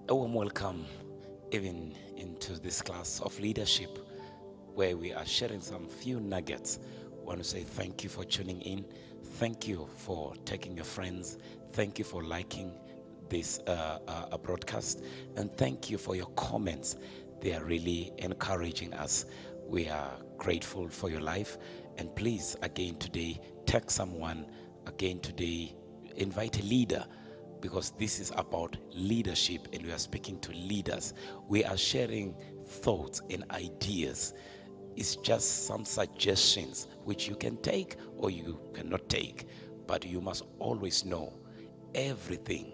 A warm welcome even into this class of leadership where we are sharing some few nuggets. I want to say thank you for tuning in. Thank you for taking your friends. Thank you for liking this broadcast. And thank you for your comments. They are really encouraging us. We are grateful for your life. And please, again today, text someone. Again today, invite a leader, because this is about leadership and we are speaking to leaders. We are sharing thoughts and ideas. It's just some suggestions which you can take or you cannot take, but you must always know everything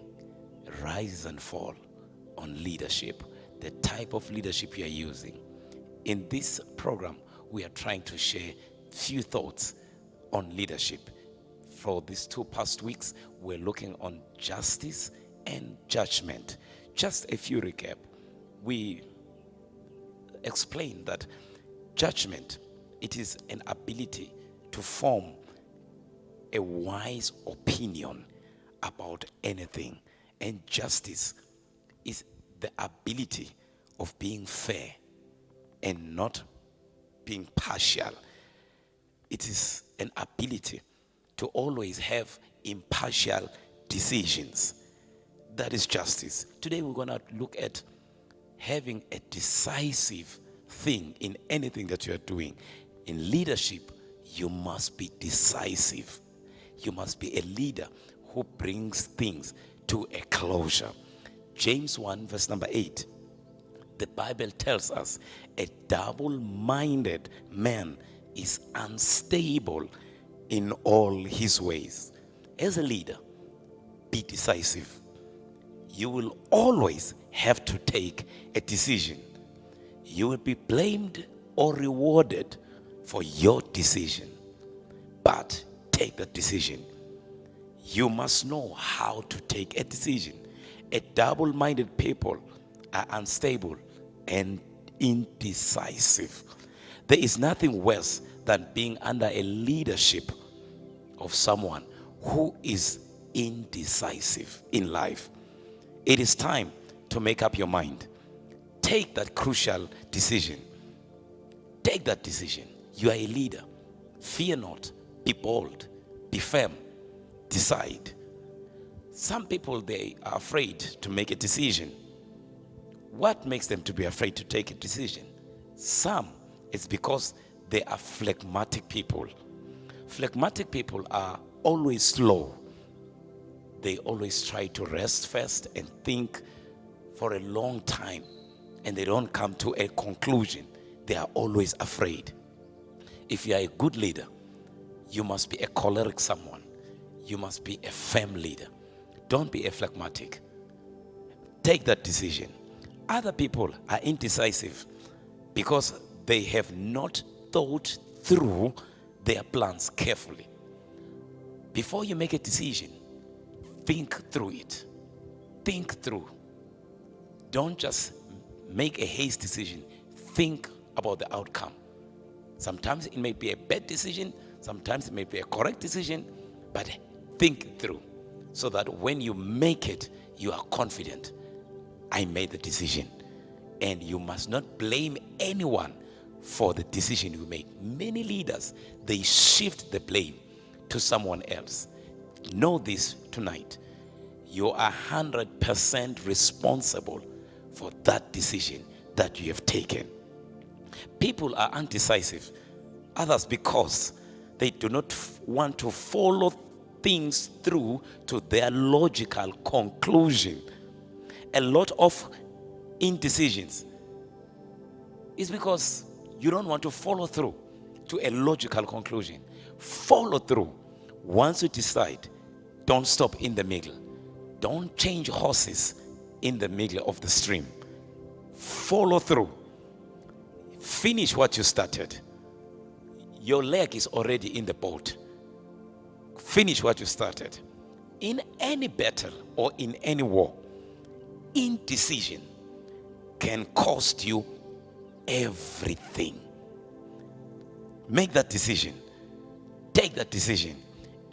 rises and fall on leadership, the type of leadership you are using. In this program, we are trying to share few thoughts on leadership. For these 2 past weeks, we're looking on justice and judgment. Just a few recap. We explained that judgment, it is an ability to form a wise opinion about anything. And justice is the ability of being fair and not being partial. It is an ability to always have impartial decisions. That is justice. Today we're going to look at having a decisive thing in anything that you are doing. In leadership, you must be decisive. You must be a leader who brings things to a closure. James 1 verse number 8. The Bible tells us a double-minded man is unstable in all his ways. As a leader, be decisive. You will always have to take a decision. You will be blamed or rewarded for your decision. But take that decision. You must know how to take a decision. A double-minded people are unstable and indecisive. There is nothing worse than being under a leadership of someone who is indecisive in life. It is time to make up your mind. Take that crucial decision. Take that decision. You are a leader. Fear not. Be bold. Be firm. Decide. Some people, they are afraid to make a decision. What makes them to be afraid to take a decision? Some, it's because they are phlegmatic people. Phlegmatic people are always slow. They always try to rest first and think for a long time, and they don't come to a conclusion. They are always afraid. If you are a good leader, you must be a choleric someone. You must be a firm leader. Don't be a phlegmatic. Take that decision. Other people are indecisive because they have not thought through their plans carefully. Before you make a decision, think through it. Think through. Don't just make a haste decision. Think about the outcome. Sometimes it may be a bad decision, sometimes it may be a correct decision, but think through so that when you make it, you are confident. I made the decision. And you must not blame anyone for the decision you make. Many leaders, they shift the blame to someone else. Know this tonight. You are 100% responsible for that decision that you have taken. People are undecisive. Others because they do not want to follow things through to their logical conclusion. A lot of indecisions is because you don't want to follow through to a logical conclusion. Follow through. Once you decide, don't stop in the middle. Don't change horses in the middle of the stream. Follow through. Finish what you started. Your leg is already in the boat. Finish what you started. In any battle or in any war, indecision can cost you everything. Make that decision. Take that decision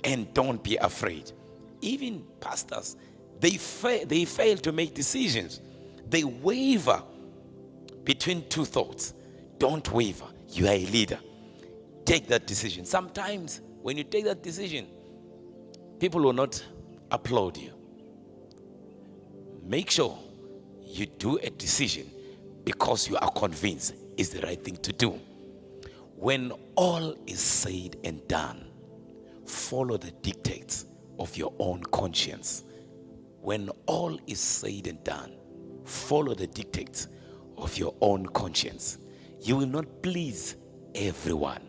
and don't be afraid. Even pastors, they fail to make decisions. They waver between two thoughts. Don't waver. You are a leader. Take that decision. Sometimes when you take that decision, people will not applaud you. Make sure you do a decision because you are convinced it's the right thing to do. When all is said and done, follow the dictates of your own conscience. When all is said and done, follow the dictates of your own conscience. You will not please everyone.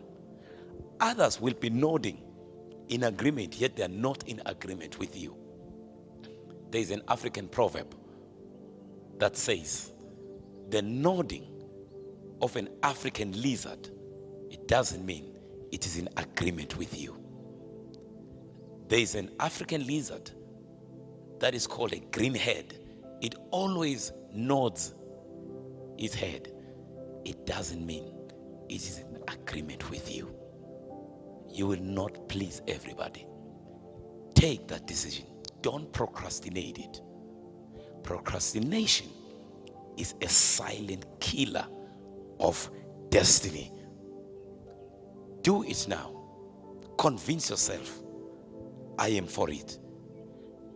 Others will be nodding in agreement, yet they are not in agreement with you. There is an African proverb that says, the nodding of an African lizard, it doesn't mean it is in agreement with you. There is an African lizard that is called a greenhead. It always nods its head. It doesn't mean it is in agreement with you. You will not please everybody. Take that decision. Don't procrastinate it. Procrastination is a silent killer of destiny. Do it now. Convince yourself, I am for it.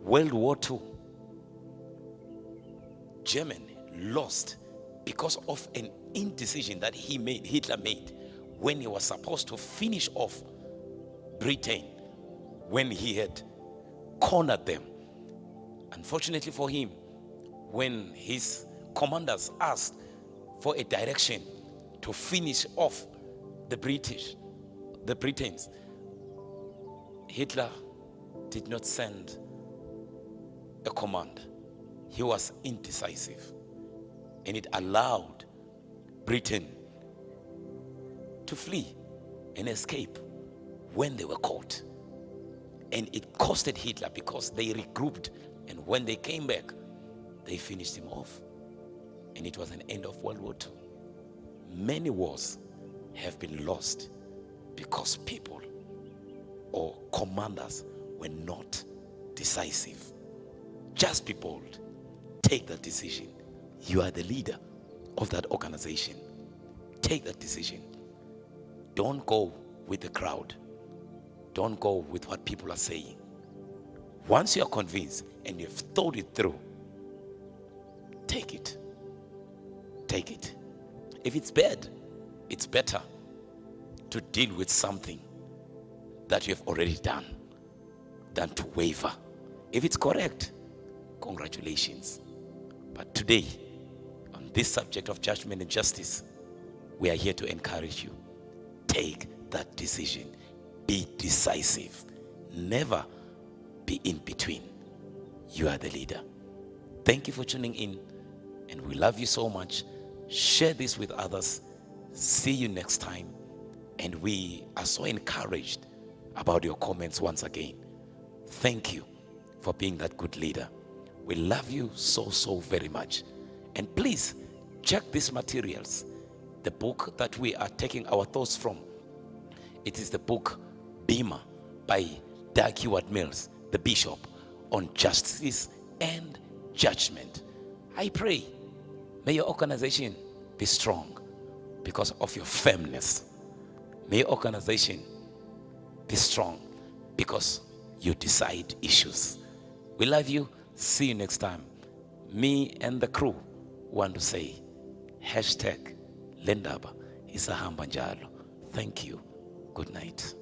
World War II, Germany lost because of an indecision that Hitler made when he was supposed to finish off Britain, when he had cornered them. Unfortunately for him, when his commanders asked for a direction to finish off the Britons, Hitler did not send a command. He was indecisive, and it allowed Britain to flee and escape when they were caught. And it costed Hitler because they regrouped, and when they came back, they finished him off. And it was an end of World War II. Many wars have been lost because people or commanders were not decisive. Just be bold. Take that decision. You are the leader of that organization. Take that decision. Don't go with the crowd. Don't go with what people are saying. Once you are convinced and you've thought it through, take it. Take it. If it's bad, it's better to deal with something that you have already done than to waver. If it's correct, congratulations. But today, on this subject of judgment and justice, we are here to encourage you. Take that decision. Be decisive. Never be in between. You are the leader. Thank you for tuning in, and we love you so much. Share this with others. See you next time. And we are so encouraged about your comments once again. Thank you for being that good leader. We love you so very much. And please check these materials. The book that we are taking our thoughts from, it is the book Bima by Doug Heward Mills, the bishop, on justice and judgment. I pray, may your organization be strong because of your firmness. May your organization be strong because you decide issues. We love you. See you next time. Me and the crew want to say, #Lendaba Isahamba Njalo. Thank you. Good night.